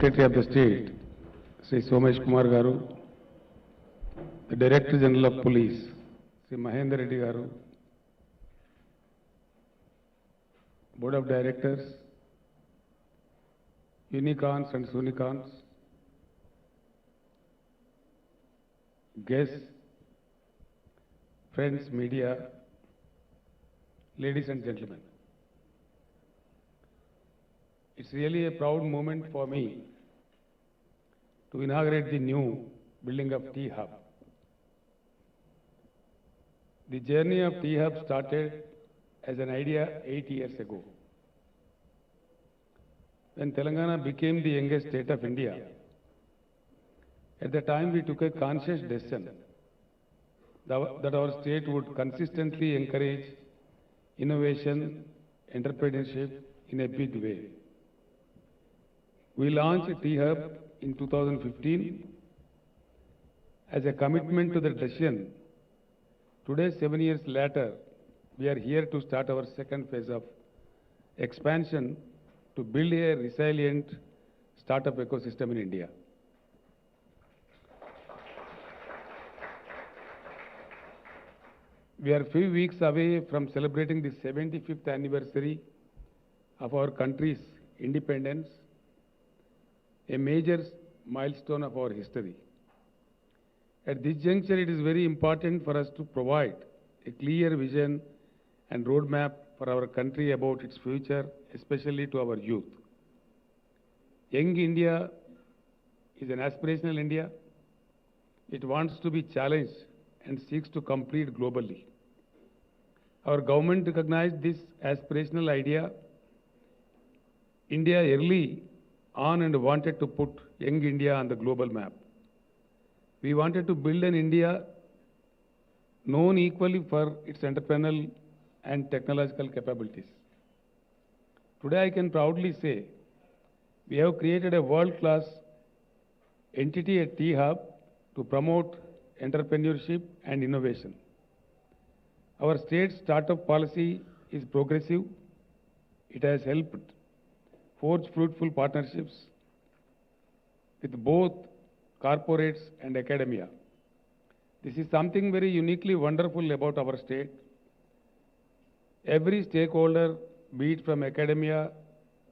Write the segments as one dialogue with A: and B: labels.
A: Secretary of the State, Sri Somesh Kumar Garu, the Director General of Police, Sri Mahendra Reddy Garu, Board of Directors, unicorns and soonicorns, guests, friends, media, ladies and gentlemen. It's really a proud moment for me to inaugurate the new building of T-Hub. The journey of T-Hub started as an idea 8 years ago. When Telangana became the youngest state of India, at the time we took a conscious decision that our state would consistently encourage innovation, entrepreneurship in a big way. We launched T-Hub in 2015 as a commitment to the decision. Today, 7 years later, we are here to start our second phase of expansion to build a resilient startup ecosystem in India. We are a few weeks away from celebrating the 75th anniversary of our country's independence, a major milestone of our history. At this juncture, it is very important for us to provide a clear vision and roadmap for our country about its future, especially to our youth. Young India is an aspirational India. It wants to be challenged and seeks to compete globally. Our government recognized this aspirational idea India early on and wanted to put young India on the global map. We wanted to build an India known equally for its entrepreneurial and technological capabilities. Today I can proudly say we have created a world-class entity at T-Hub to promote entrepreneurship and innovation. Our state startup policy is progressive. It has helped forge fruitful partnerships with both corporates and academia. This is something very uniquely wonderful about our state. Every stakeholder, be it from academia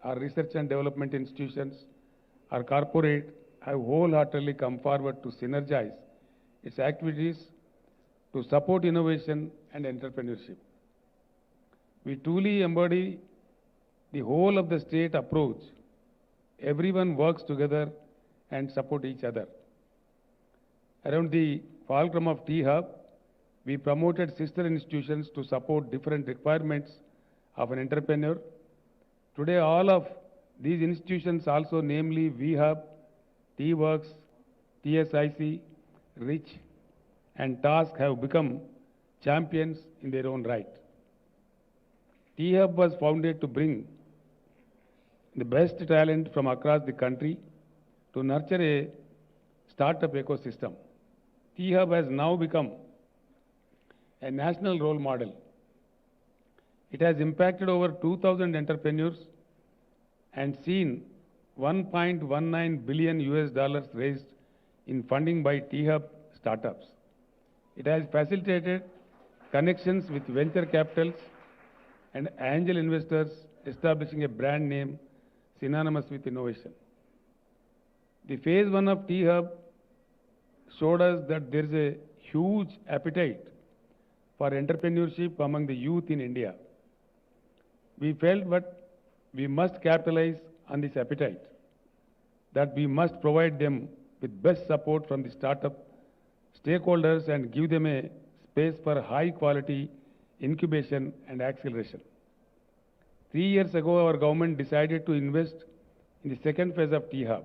A: or research and development institutions or corporate, have wholeheartedly come forward to synergize its activities to support innovation and entrepreneurship. We truly embody the whole of the state approach. Everyone works together and support each other. Around the fulcrum of T-Hub, we promoted sister institutions to support different requirements of an entrepreneur. Today, all of these institutions also, namely V-Hub, T-Works, TSIC, RICH, and TASK have become champions in their own right. T-Hub was founded to bring the best talent from across the country to nurture a startup ecosystem. T-Hub has now become a national role model. It has impacted over 2,000 entrepreneurs and seen $1.19 billion raised in funding by T-Hub startups. It has facilitated connections with venture capitals and angel investors, establishing a brand name synonymous with innovation. The phase 1 of T-Hub showed us that there is a huge appetite for entrepreneurship among the youth in India. We felt that we must capitalize on this appetite, that we must provide them with best support from the startup stakeholders and give them a space for high quality incubation and acceleration. 3 years ago, our government decided to invest in the second phase of T-Hub.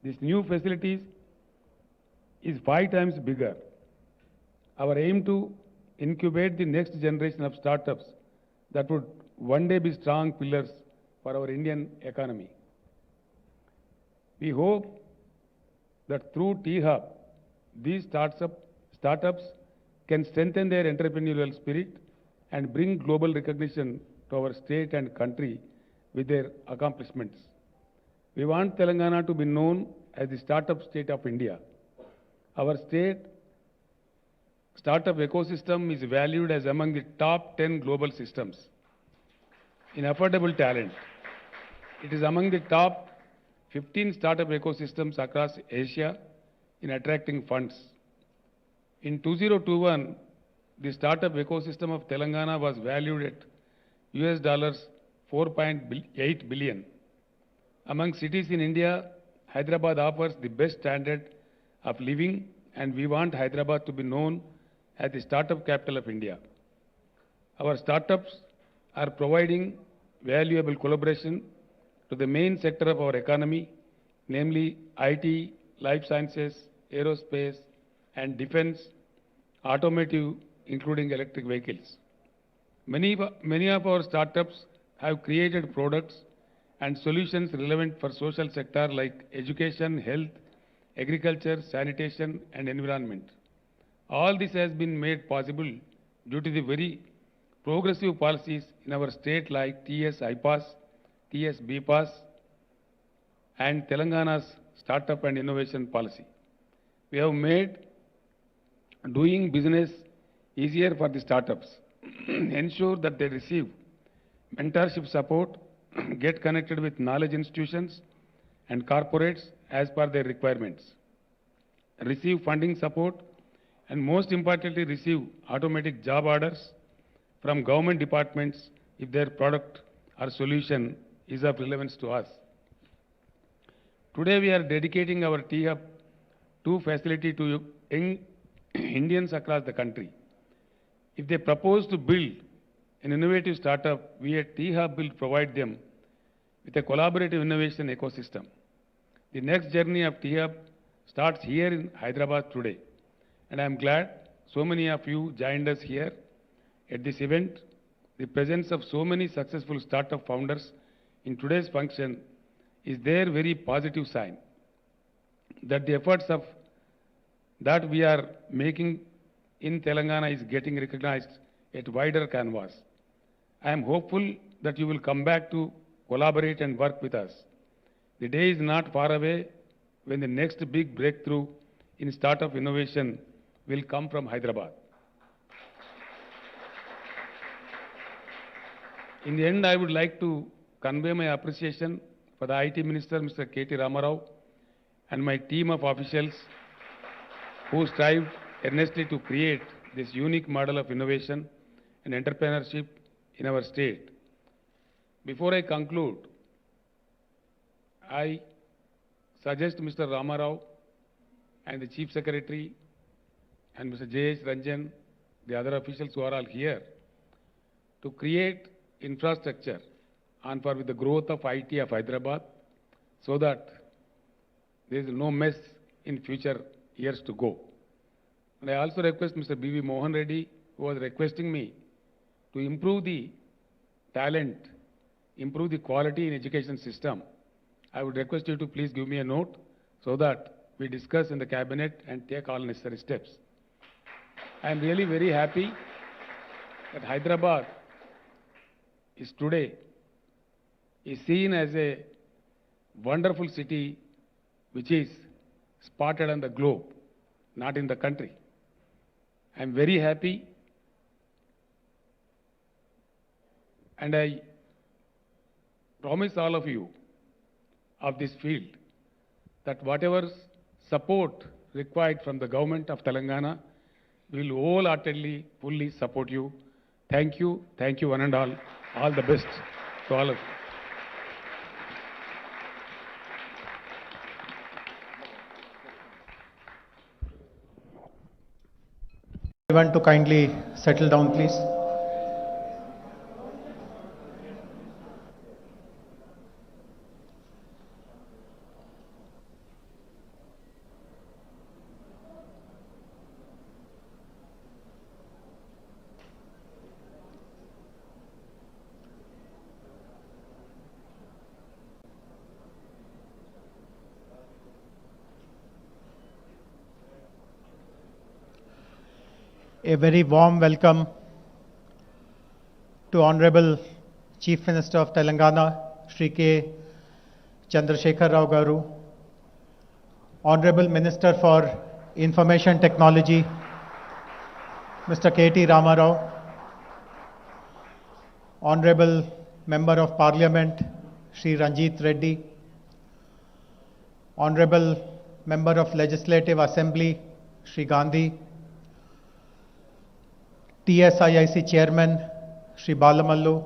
A: This new facility is 5 times bigger. Our aim to incubate the next generation of startups that would one day be strong pillars for our Indian economy. We hope that through T-Hub, these startups can strengthen their entrepreneurial spirit and bring global recognition to our state and country with their accomplishments. We want Telangana to be known as the startup state of India. Our state startup ecosystem is valued as among the top 10 global systems in affordable talent. It is among the top 15 startup ecosystems across Asia in attracting funds. In 2021, the startup ecosystem of Telangana was valued at US dollars 4.8 billion. Among cities in India, Hyderabad offers the best standard of living, and we want Hyderabad to be known as the startup capital of India. Our startups are providing valuable collaboration to the main sector of our economy, namely IT, life sciences, aerospace, and defense, automotive, including electric vehicles. Many of our startups have created products and solutions relevant for social sector like education, health, agriculture, sanitation, and environment. All this has been made possible due to the very progressive policies in our state like TS IPAS, TS BPAS, and Telangana's Startup and Innovation Policy. We have made doing business easier for the startups, ensure that they receive mentorship support, get connected with knowledge institutions and corporates as per their requirements, receive funding support, and most importantly, receive automatic job orders from government departments if their product or solution is of relevance to us. Today we are dedicating our T-Hub 2 facility to young Indians across the country. If they propose to build an innovative startup, we at T-Hub will provide them with a collaborative innovation ecosystem. The next journey of T-Hub starts here in Hyderabad today. And I am glad so many of you joined us here at this event. The presence of so many successful startup founders in today's function is their very positive sign that the efforts of that we are making in Telangana is getting recognized at wider canvas. I am hopeful that you will come back to collaborate and work with us. The day is not far away when the next big breakthrough in startup innovation will come from Hyderabad. In the end, I would like to convey my appreciation for the IT Minister, Mr. K.T. Ramarao, and my team of officials who strived earnestly to create this unique model of innovation and entrepreneurship in our state. Before I conclude, I suggest Mr. Ramarao and the Chief Secretary and Mr. Jayesh Ranjan, the other officials who are all here, to create infrastructure on par with the growth of IT of Hyderabad so that there is no mess in future years to go. And I also request Mr. B.V. Mohan Reddy, who was requesting me to improve the talent, improve the quality in education system. I would request you to please give me a note so that we discuss in the cabinet and take all necessary steps. I am really very happy that Hyderabad is today seen as a wonderful city which is spotted on the globe, not in the country. I am very happy, and I promise all of you of this field that whatever support required from the government of Telangana will wholeheartedly, fully support you. Thank you, one and all. All the best to all of you.
B: Everyone to kindly settle down, please. A very warm welcome to Honorable Chief Minister of Telangana, Shri K. Chandrashekar Rao Garu, Honorable Minister for Information Technology, Mr. K.T. Ramarao, Honorable Member of Parliament, Shri Ranjit Reddy, Honorable Member of Legislative Assembly, Shri Gandhi, TSIIC Chairman, Shri Balamallu,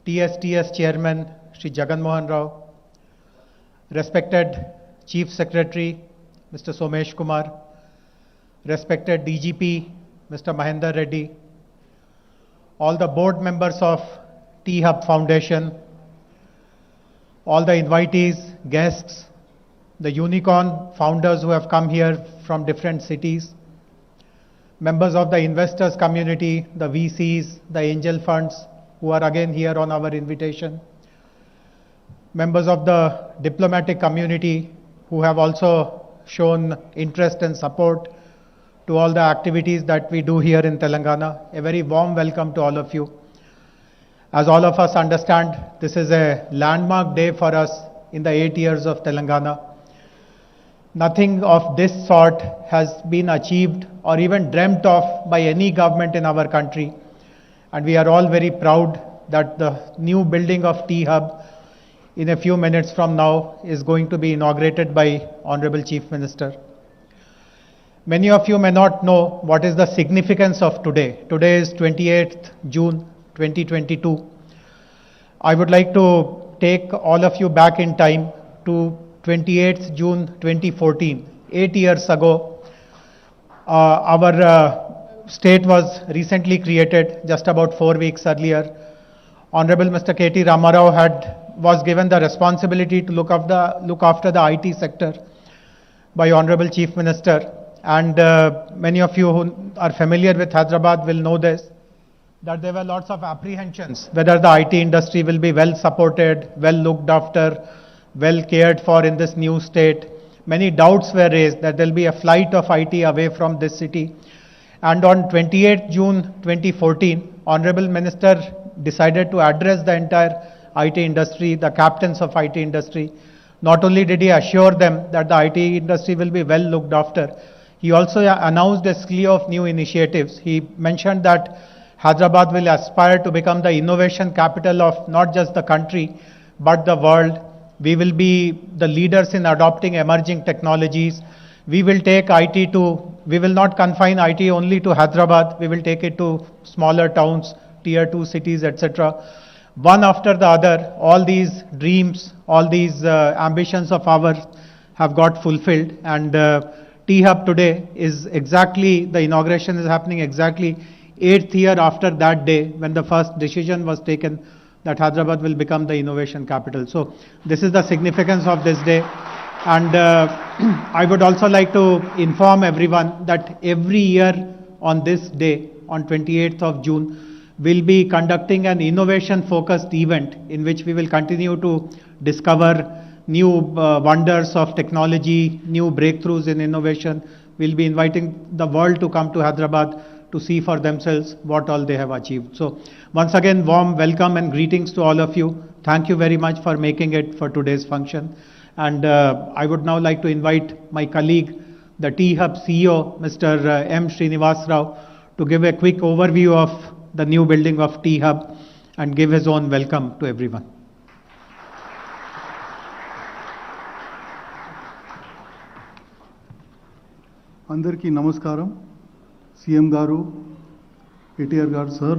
B: TSTS Chairman, Shri Jagan Mohan Rao, respected Chief Secretary, Mr. Somesh Kumar, respected DGP, Mr. Mahendra Reddy, all the board members of T-Hub Foundation, all the invitees, guests, the unicorn founders who have come here from different cities, members of the investors community, the VCs, the angel funds who are again here on our invitation, members of the diplomatic community who have also shown interest and support to all the activities that we do here in Telangana. A very warm welcome to all of you. As all of us understand, this is a landmark day for us in the 8 years of Telangana. Nothing of this sort has been achieved or even dreamt of by any government in our country. And we are all very proud that the new building of T-Hub in a few minutes from now is going to be inaugurated by Honorable Chief Minister. Many of you may not know what is the significance of today. Today is 28th June 2022. I would like to take all of you back in time to 28th June 2014. 8 years ago, our state was recently created just about 4 weeks earlier. Honorable Mr. K.T. Ramarao was given the responsibility to look after the IT sector by Honorable Chief Minister. And many of you who are familiar with Hyderabad will know this, that there were lots of apprehensions whether the IT industry will be well supported, well looked after, well cared for in this new state. Many doubts were raised that there will be a flight of IT away from this city. And on 28th June 2014, Honorable Minister decided to address the entire IT industry, the captains of IT industry. Not only did he assure them that the IT industry will be well looked after, he also announced a slew of new initiatives. He mentioned that Hyderabad will aspire to become the innovation capital of not just the country, but the world. We will be the leaders in adopting emerging technologies. We will not confine IT only to Hyderabad. We will take it to smaller towns, tier 2 cities, etc. One after the other, all these dreams, all these ambitions of ours have got fulfilled. And T-Hub today is exactly, the inauguration is happening exactly 8th year after that day when the first decision was taken that Hyderabad will become the innovation capital. So this is the significance of this day. And I would also like to inform everyone that every year on this day, on 28th of June, we'll be conducting an innovation-focused event in which we will continue to discover new wonders of technology, new breakthroughs in innovation. We'll be inviting the world to come to Hyderabad to see for themselves what all they have achieved. So once again, warm welcome and greetings to all of you. Thank you very much for making it for today's function. And I would now like to invite my colleague, the T-Hub CEO, Mr. M. Srinivas Rao, to give a quick overview of the new building of T-Hub and give his own welcome to everyone.
C: Andarki namaskaram. CM Garu, KTR Garu Sir,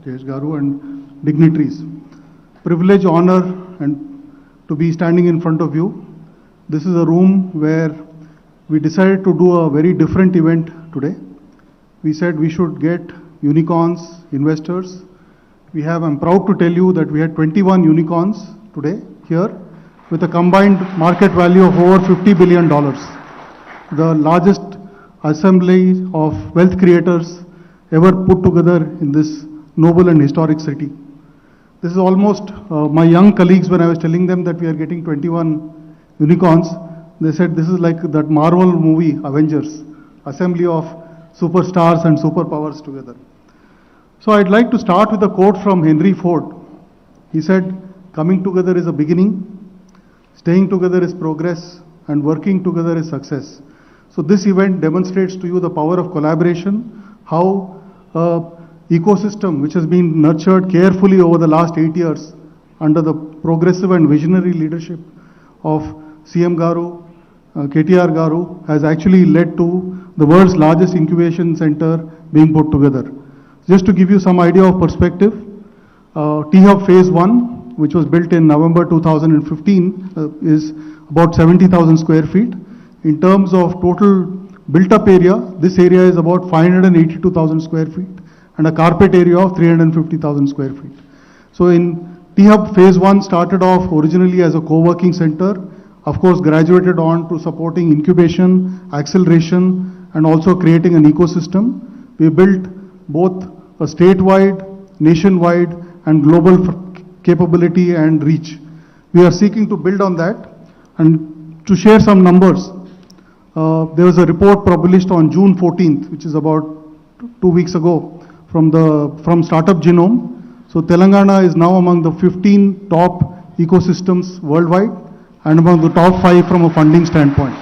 C: Jayesh Garu and dignitaries. Privilege, honor and to be standing in front of you. This is a room where we decided to do a very different event today. We said we should get unicorns, investors. I'm proud to tell you that we had 21 unicorns today here with a combined market value of over $50 billion. The largest assembly of wealth creators ever put together in this noble and historic city. This is almost, my young colleagues, when I was telling them that we are getting 21 unicorns, they said this is like that Marvel movie, Avengers, assembly of superstars and superpowers together. So I'd like to start with a quote from Henry Ford. He said, coming together is a beginning, Staying together is progress, and working together is success. So this event demonstrates to you the power of collaboration, how ecosystem which has been nurtured carefully over the last 8 years under the progressive and visionary leadership of CM Garu, KTR Garu, has actually led to the world's largest incubation center being put together. Just to give you some idea of perspective, T-Hub Phase 1, which was built in November 2015, is about 70,000 square feet. In terms of total built-up area, this area is about 582,000 square feet and a carpet area of 350,000 square feet. So in T-Hub Phase 1 started off originally as a co-working center, of course graduated on to supporting incubation, acceleration, and also creating an ecosystem. We built both a statewide, nationwide, and global capability and reach. We are seeking to build on that. And to share some numbers, there was a report published on June 14th, which is about 2 weeks ago, from Startup Genome. So Telangana is now among the 15 top ecosystems worldwide and among the top 5 from a funding standpoint.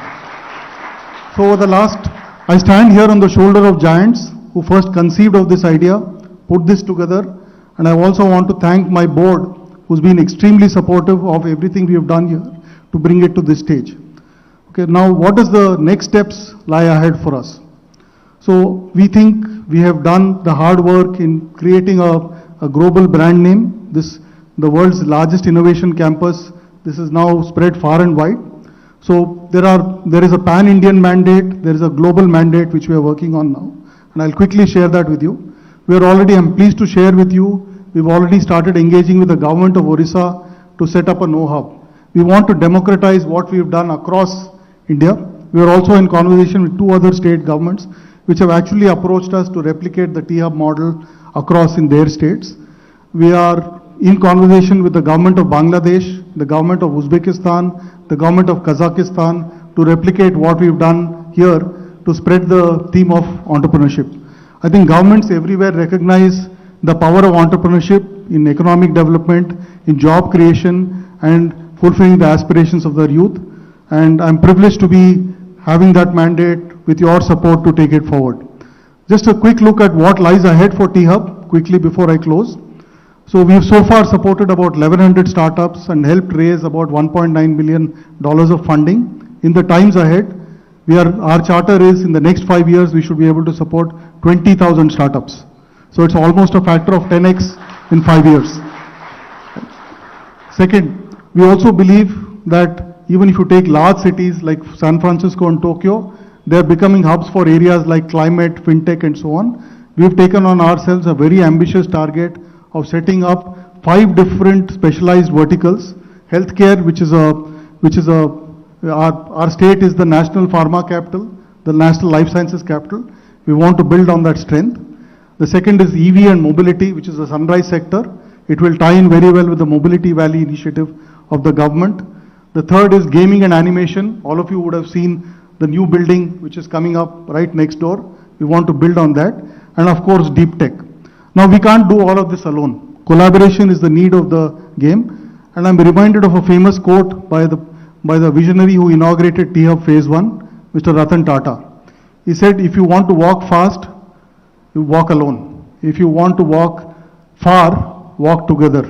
C: So over the last, I stand here on the shoulder of giants who first conceived of this idea, put this together, and I also want to thank my board who's been extremely supportive of everything we have done here to bring it to this stage. Okay, now what is the next steps lie ahead for us? So we think we have done the hard work in creating a global brand name. The world's largest innovation campus. This is now spread far and wide. So there is a pan-Indian mandate, there is a global mandate which we are working on now. And I'll quickly share that with you. I'm pleased to share with you, we've already started engaging with the government of Orissa to set up a know-how. We want to democratize what we've done across India. We are also in conversation with 2 other state governments which have actually approached us to replicate the T-Hub model across in their states. We are in conversation with the government of Bangladesh, the government of Uzbekistan, the government of Kazakhstan to replicate what we've done here to spread the theme of entrepreneurship. I think governments everywhere recognize the power of entrepreneurship in economic development, in job creation, and fulfilling the aspirations of their youth. And I'm privileged to be having that mandate with your support to take it forward. Just a quick look at what lies ahead for T-Hub, quickly before I close. So we've so far supported about 1,100 startups and helped raise about $1.9 billion of funding. In the times ahead, our charter is in the next 5 years, we should be able to support 20,000 startups. So it's almost a factor of 10x in 5 years. Second, we also believe that even if you take large cities like San Francisco and Tokyo, they're becoming hubs for areas like climate, fintech, and so on. We've taken on ourselves a very ambitious target of setting up 5 different specialized verticals. Healthcare, our state is the national pharma capital, the national life sciences capital. We want to build on that strength. The second is EV and mobility, which is the sunrise sector. It will tie in very well with the Mobility Valley initiative of the government. The third is gaming and animation. All of you would have seen the new building which is coming up right next door. We want to build on that. And of course, deep tech. Now we can't do all of this alone. Collaboration is the need of the game. And I'm reminded of a famous quote by the visionary who inaugurated T-Hub Phase 1, Mr. Ratan Tata. He said, if you want to walk fast, you walk alone. If you want to walk far, walk together,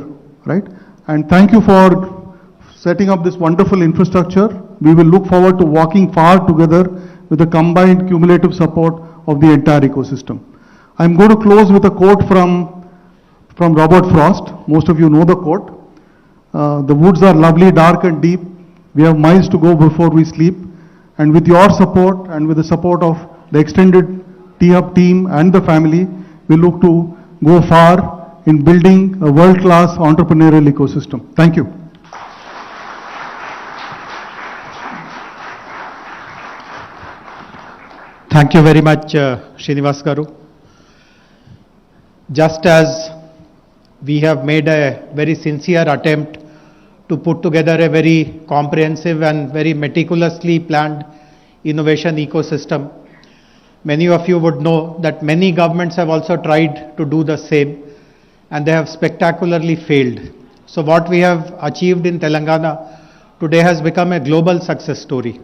C: right? And thank you for setting up this wonderful infrastructure. We will look forward to walking far together with the combined cumulative support of the entire ecosystem. I'm going to close with a quote from Robert Frost. Most of you know the quote. The woods are lovely, dark and deep. We have miles to go before we sleep. And with your support and with the support of the extended T-Hub team and the family, we look to go far in building a world-class entrepreneurial ecosystem. Thank you.
B: Thank you very much, Srinivas Garu. Just as we have made a very sincere attempt to put together a very comprehensive and very meticulously planned innovation ecosystem, many of you would know that many governments have also tried to do the same, and they have spectacularly failed. So what we have achieved in Telangana today has become a global success story.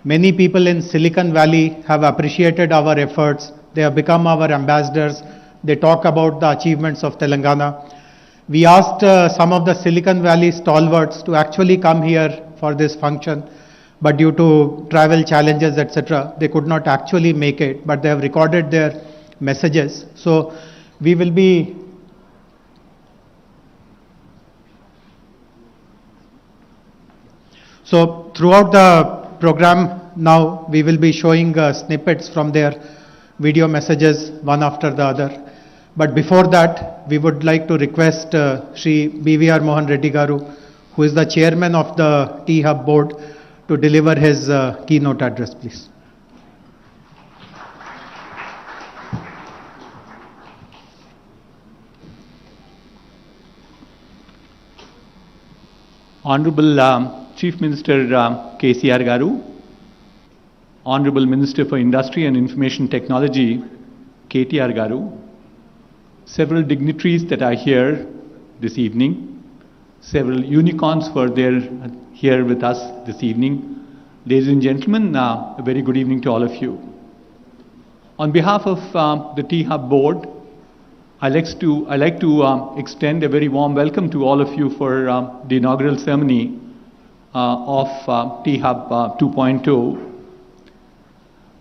B: Many people in Silicon Valley have appreciated our efforts. They have become our ambassadors. They talk about the achievements of Telangana. We asked some of the Silicon Valley stalwarts to actually come here for this function, but due to travel challenges, etc., they could not actually make it, but they have recorded their messages. So we will be throughout the program now we will be showing snippets from their video messages one after the other. But before that, we would like to request Shri BVR Mohan Reddy Garu, who is the chairman of the T-Hub board, to deliver his keynote address, please.
D: Honorable Chief Minister KCR Garu, Honorable Minister for Industry and Information Technology KTR Garu, several dignitaries that are here this evening, several unicorns were there here with us this evening. Ladies and gentlemen, a very good evening to all of you. On behalf of the T-Hub board, I like to extend a very warm welcome to all of you for the inaugural ceremony of T-Hub 2.0.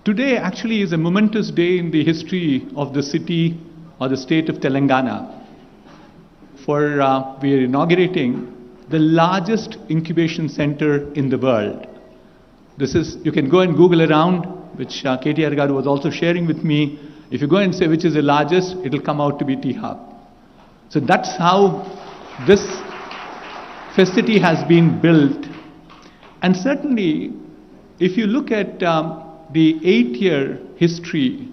D: Today actually is a momentous day in the history of the city or the state of Telangana. For we are inaugurating the largest incubation center in the world. This is, you can go and Google around, which KTR Garu was also sharing with me. If you go and say which is the largest, it will come out to be T-Hub. So that's how this facility has been built. And certainly, if you look at the 8-year history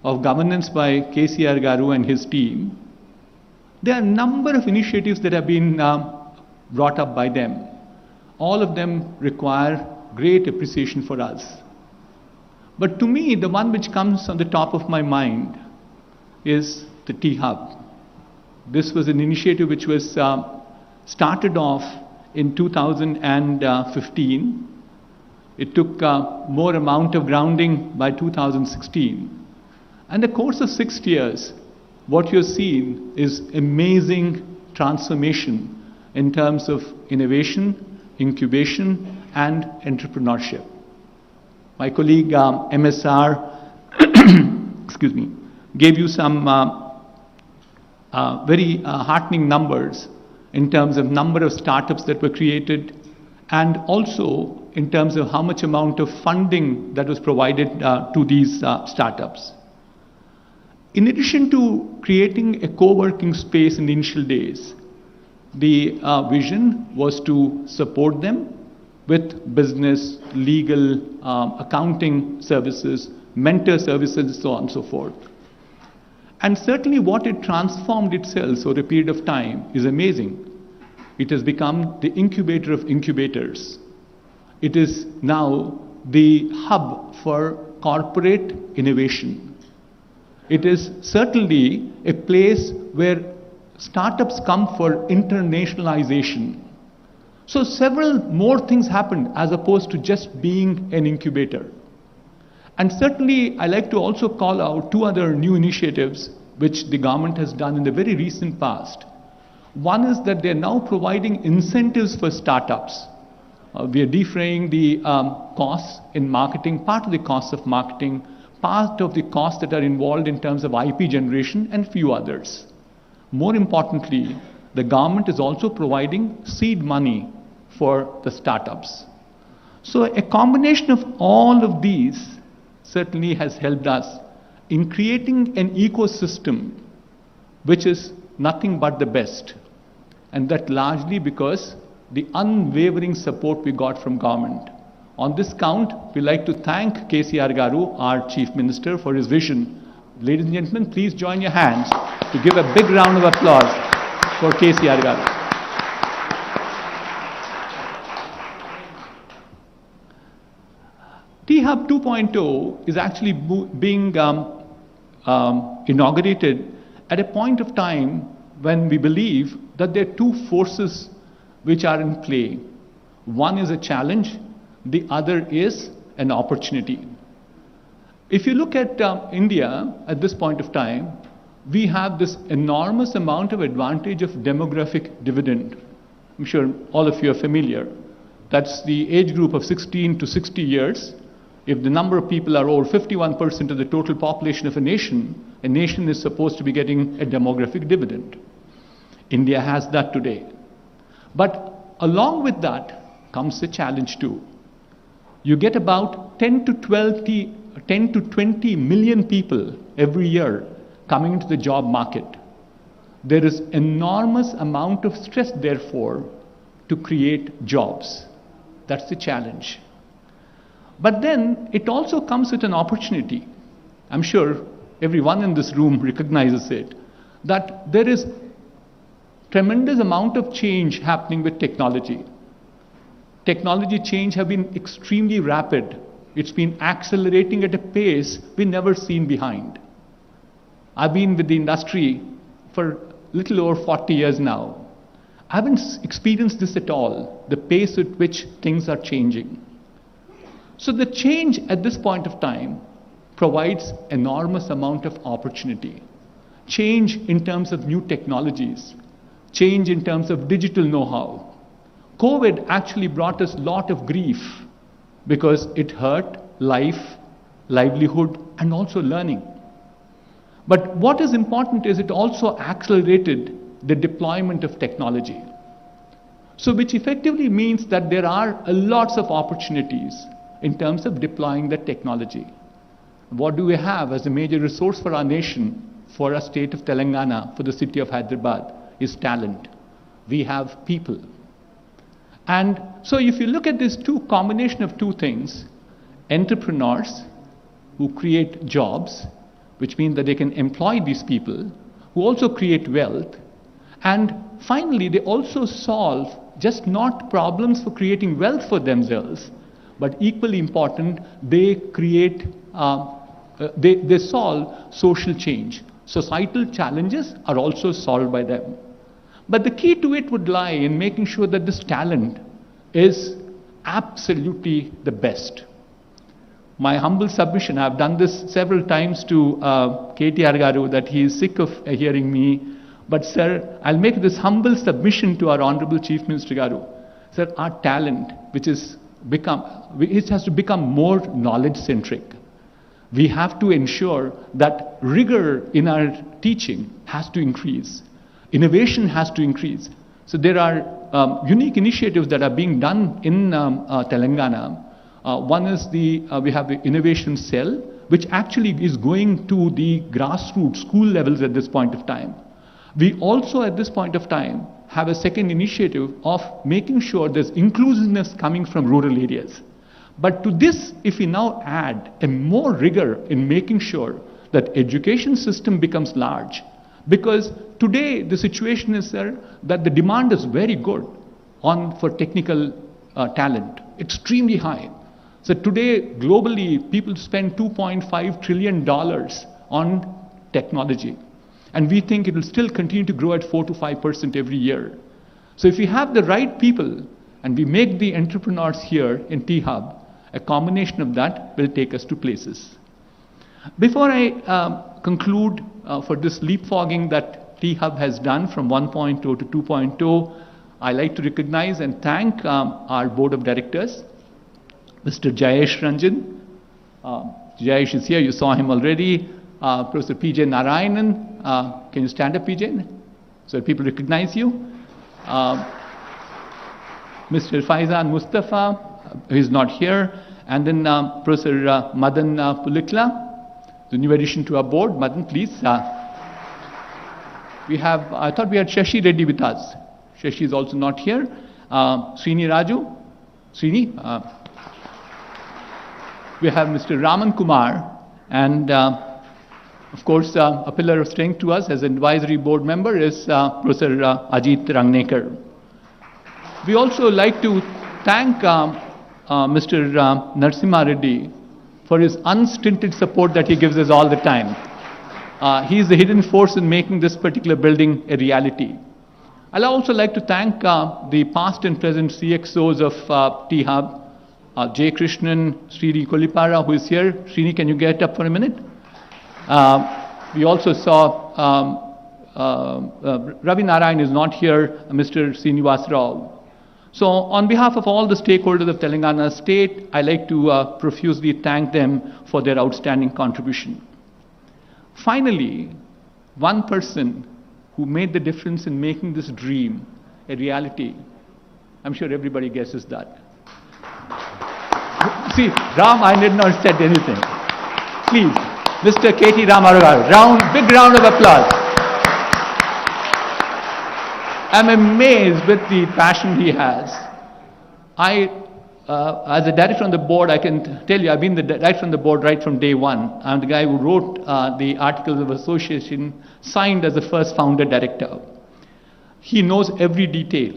D: of governance by KCR Garu and his team, there are a number of initiatives that have been brought up by them. All of them require great appreciation for us. But to me, the one which comes on the top of my mind is the T-Hub. This was an initiative which was started off in 2015. It took more amount of grounding by 2016. And the course of 6 years, what you're seeing is amazing transformation in terms of innovation, incubation, and entrepreneurship. My colleague MSR excuse me, gave you some very heartening numbers in terms of number of startups that were created, and also in terms of how much amount of funding that was provided to these startups. In addition to creating a co-working space in the initial days, the vision was to support them with business, legal, accounting services, mentor services, and so on and so forth. And certainly what it transformed itself over a period of time is amazing. It has become the incubator of incubators. It is now the hub for corporate innovation. It is certainly a place where startups come for internationalization. So several more things happened as opposed to just being an incubator. And certainly I like to also call out 2 other new initiatives which the government has done in the very recent past. One is that they're now providing incentives for startups. We are defraying the costs in marketing, part of the costs of marketing, part of the costs that are involved in terms of IP generation, and few others. More importantly, the government is also providing seed money for the startups. So a combination of all of these certainly has helped us in creating an ecosystem which is nothing but the best. And that largely because the unwavering support we got from government. On this count, we like to thank KCR Garu, our Chief Minister, for his vision. Ladies and gentlemen, please join your hands to give a big round of applause for KCR Garu. T-Hub 2.0 is actually being inaugurated at a point of time when we believe that there are 2 forces which are in play. One is a challenge, the other is an opportunity. If you look at India at this point of time, we have this enormous amount of advantage of demographic dividend. I'm sure all of you are familiar. That's the age group of 16 to 60 years. If the number of people are over 51% of the total population of a nation is supposed to be getting a demographic dividend. India has that today. But along with that comes a challenge too. You get about 10 to 20 million people every year coming into the job market. There is enormous amount of stress, therefore, to create jobs. That's the challenge. But then it also comes with an opportunity. I'm sure everyone in this room recognizes it, that there is tremendous amount of change happening with technology. Technology change have been extremely rapid. It's been accelerating at a pace we've never seen behind. I've been with the industry for a little over 40 years now. I haven't experienced this at all, the pace at which things are changing. So the change at this point of time provides enormous amount of opportunity. Change in terms of new technologies, change in terms of digital know-how. COVID actually brought us a lot of grief because it hurt life, livelihood, and also learning. But what is important is it also accelerated the deployment of technology. So which effectively means that there are lots of opportunities in terms of deploying the technology. What do we have as a major resource for our nation, for our state of Telangana, for the city of Hyderabad, is talent. We have people. And so if you look at this combination of two things, entrepreneurs who create jobs, which means that they can employ these people, who also create wealth, and finally they also solve just not problems for creating wealth for themselves, but equally important, they create, they solve social change. Societal challenges are also solved by them. But the key to it would lie in making sure that this talent is absolutely the best. My humble submission, I've done this several times to KCR Garu, that he is sick of hearing me. But sir, I'll make this humble submission to our Honorable Chief Minister Garu. Sir, our talent, it has to become more knowledge-centric. We have to ensure that rigor in our teaching has to increase. Innovation has to increase. So there are unique initiatives that are being done in Telangana. One is we have the innovation cell, which actually is going to the grassroots school levels at this point of time. We also at this point of time have a second initiative of making sure there's inclusiveness coming from rural areas. But to this, if we now add a more rigor in making sure that education system becomes large, because today the situation is, sir, that the demand is very good for technical talent, extremely high. So today, globally, people spend $2.5 trillion on technology. And we think it will still continue to grow at 4 to 5% every year. So if we have the right people, and we make the entrepreneurs here in T-Hub, a combination of that will take us to places. Before I conclude for this leapfrogging that T-Hub has done from 1.0 to 2.0, I like to recognize and thank our board of directors, Mr. Jayesh Ranjan. Jayesh is here, you saw him already. Professor P.J. Narayanan, can you stand up, P.J., so that people recognize you? Mr. Faizan Mustafa, who is not here, and then Professor Madan Pulikla, the new addition to our board. Madan, please. We have, I thought we had Shashi Reddy with us. Shashi is also not here. Srini Raju. Srini. We have Mr. Raman Kumar, and of course, a pillar of strength to us as an advisory board member is Professor Ajit Rangnekar. We also like to thank Mr. Narasimha Reddy for his unstinted support that he gives us all the time. He is the hidden force in making this particular building a reality. I'd also like to thank the past and present CXOs of T-Hub, J. Krishnan, Srini Kolipara, who is here. Srini, can you get up for a minute? We also saw Ravi Narayan is not here, Mr. Srinivas Rao. So on behalf of all the stakeholders of Telangana state, I like to profusely thank them for their outstanding contribution. Finally, one person who made the difference in making this dream a reality, I'm sure everybody guesses that. See, Ram, I did not say anything. Please, Mr. K.T. Ramarao, big round of applause. I'm amazed with the passion he has. As a director on the board, I can tell you, I've been the director on the board right from day one. I'm the guy who wrote the Articles of Association, signed as the first founder director. He knows every detail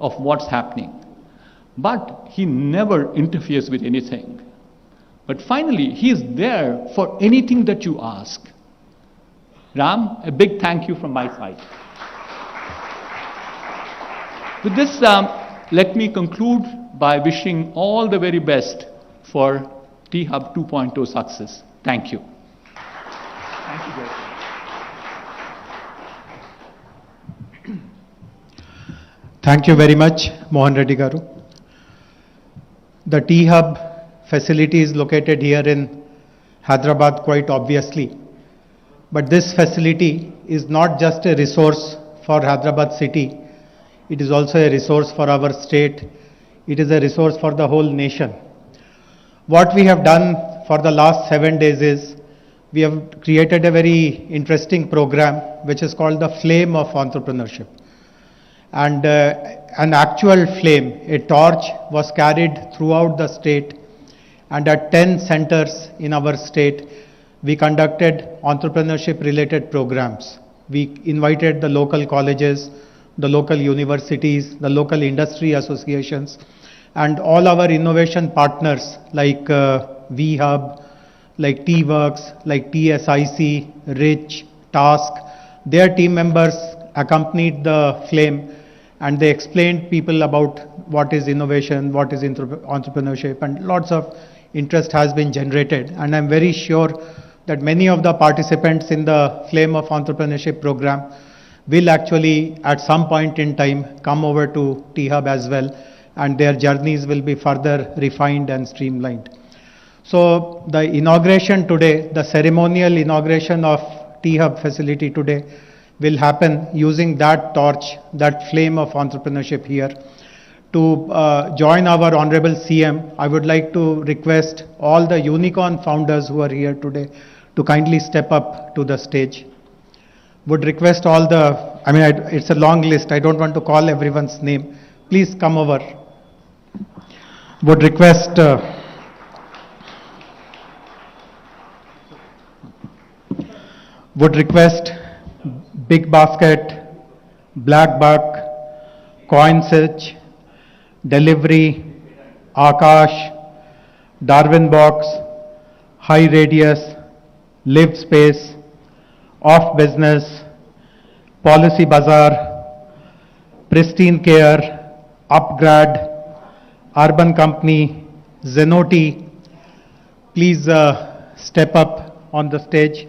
D: of what's happening, but he never interferes with anything. But finally, he is there for anything that you ask. Ram, a big thank you from my side. With this, let me conclude by wishing all the very best for T-Hub 2.0 success. Thank you. Thank you, guys.
B: Thank you very much, Mohan Reddy Garu. The T-Hub facility is located here in Hyderabad quite obviously. But this facility is not just a resource for Hyderabad city. It is also a resource for our state. It is a resource for the whole nation. What we have done for the last 7 days is we have created a very interesting program which is called the Flame of Entrepreneurship. And an actual flame, a torch, was carried throughout the state, and at 10 centers in our state, we conducted entrepreneurship related programs. We invited the local colleges, the local universities, the local industry associations, and all our innovation partners like V-Hub, like T-Works, like TSIC, RICH, Task. Their team members accompanied the flame, and they explained people about what is innovation, what is entrepreneurship, and lots of interest has been generated. And I'm very sure that many of the participants in the Flame of Entrepreneurship program will actually at some point in time come over to T-Hub as well, and their journeys will be further refined and streamlined. So the inauguration today, the ceremonial inauguration of T-Hub facility today will happen using that torch, that flame of entrepreneurship here. To join our Honorable CM, I would like to request all the unicorn founders who are here today to kindly step up to the stage. Would request all the, it's a long list, I don't want to call everyone's name. Please come over. Would request Big Basket, Black Buck, Coinsage, Delivery, Akash, Darwin Box, High Radius, Live Space, Off Business, Policy Bazaar, Pristine Care, Upgrad, Urban Company, Zenoti. Please step up on the stage.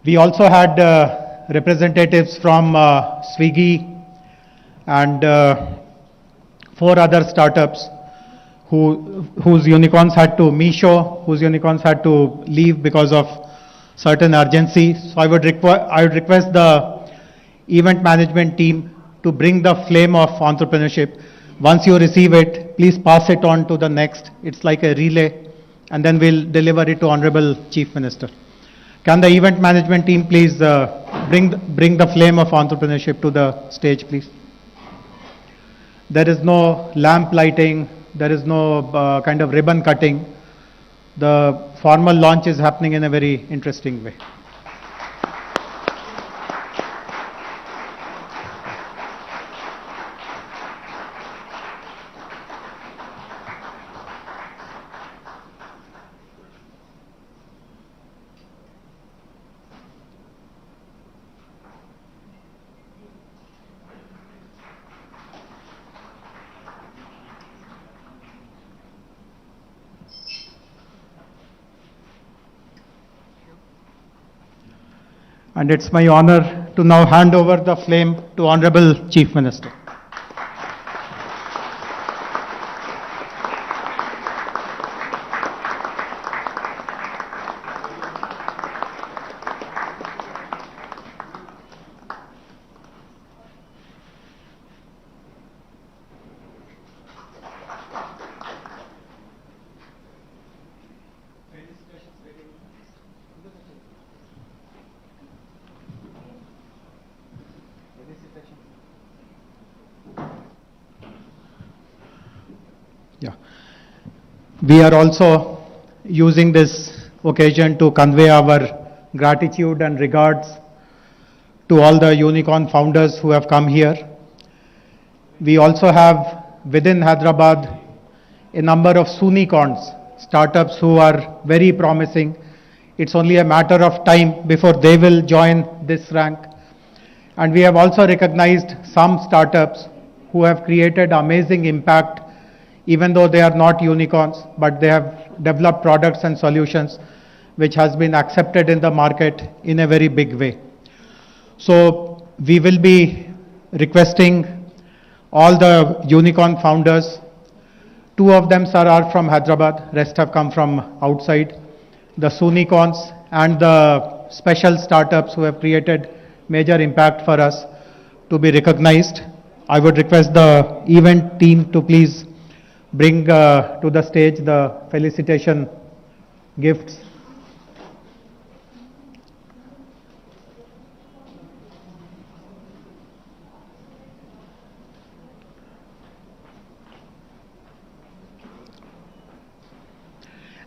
B: We also had representatives from Swiggy and 4 other startups whose unicorns had to, Meesho, whose unicorns had to leave because of certain urgency. So I would request the event management team to bring the flame of entrepreneurship. Once you receive it, please pass it on to the next. It's like a relay, and then we'll deliver it to Honorable Chief Minister. Can the event management team please bring the flame of entrepreneurship to the stage, please? There is no lamp lighting, there is no kind of ribbon cutting. The formal launch is happening in a very interesting way. And it's my honor to now hand over the flame to Honorable Chief Minister. Yeah. We are also using this occasion to convey our gratitude and regards to all the unicorn founders who have come here. We also have within Hyderabad a number of soonicorns, startups who are very promising. It's only a matter of time before they will join this rank. And we have also recognized some startups who have created amazing impact, even though they are not unicorns, but they have developed products and solutions which has been accepted in the market in a very big way. So we will be requesting all the unicorn founders. Two of them, sir, are from Hyderabad, rest have come from outside. The soonicorns and the special startups who have created major impact for us to be recognized. I would request the event team to please bring to the stage the felicitation gifts.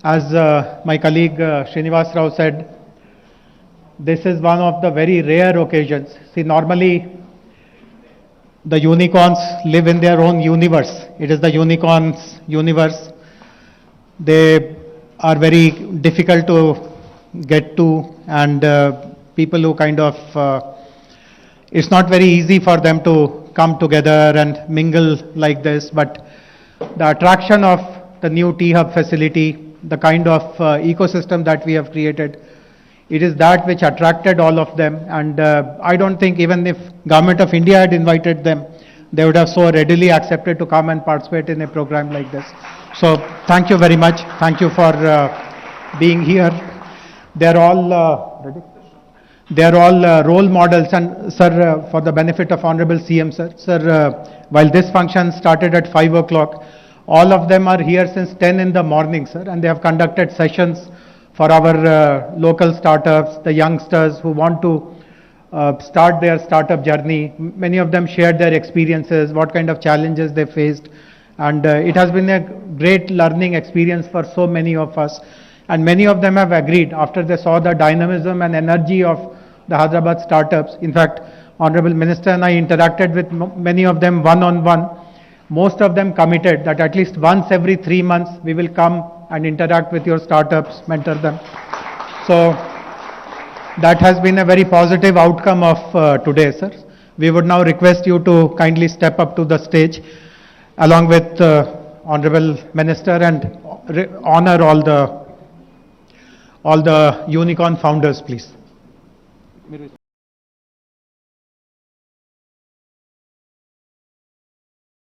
B: As my colleague Srinivas Rao said, this is one of the very rare occasions. See, normally the unicorns live in their own universe. It is the unicorns' universe. They are very difficult to get to, and people who kind of, it's not very easy for them to come together and mingle like this, but the attraction of the new T-Hub facility, the kind of ecosystem that we have created, it is that which attracted all of them. And I don't think even if Government of India had invited them, they would have so readily accepted to come and participate in a program like this. So thank you very much. Thank you for being here. They're all role models. And sir, for the benefit of Honorable CM, sir, while this function started at 5 o'clock, all of them are here since 10 in the morning, sir, and they have conducted sessions for our local startups, the youngsters who want to start their startup journey. Many of them shared their experiences, what kind of challenges they faced, and it has been a great learning experience for so many of us. And many of them have agreed after they saw the dynamism and energy of the Hyderabad startups. In fact, Honorable Minister and I interacted with many of them one-on-one. Most of them committed that at least once every 3 months we will come and interact with your startups, mentor them. So that has been a very positive outcome of today, sir. We would now request you to kindly step up to the stage along with Honorable Minister and honor all the unicorn founders, please.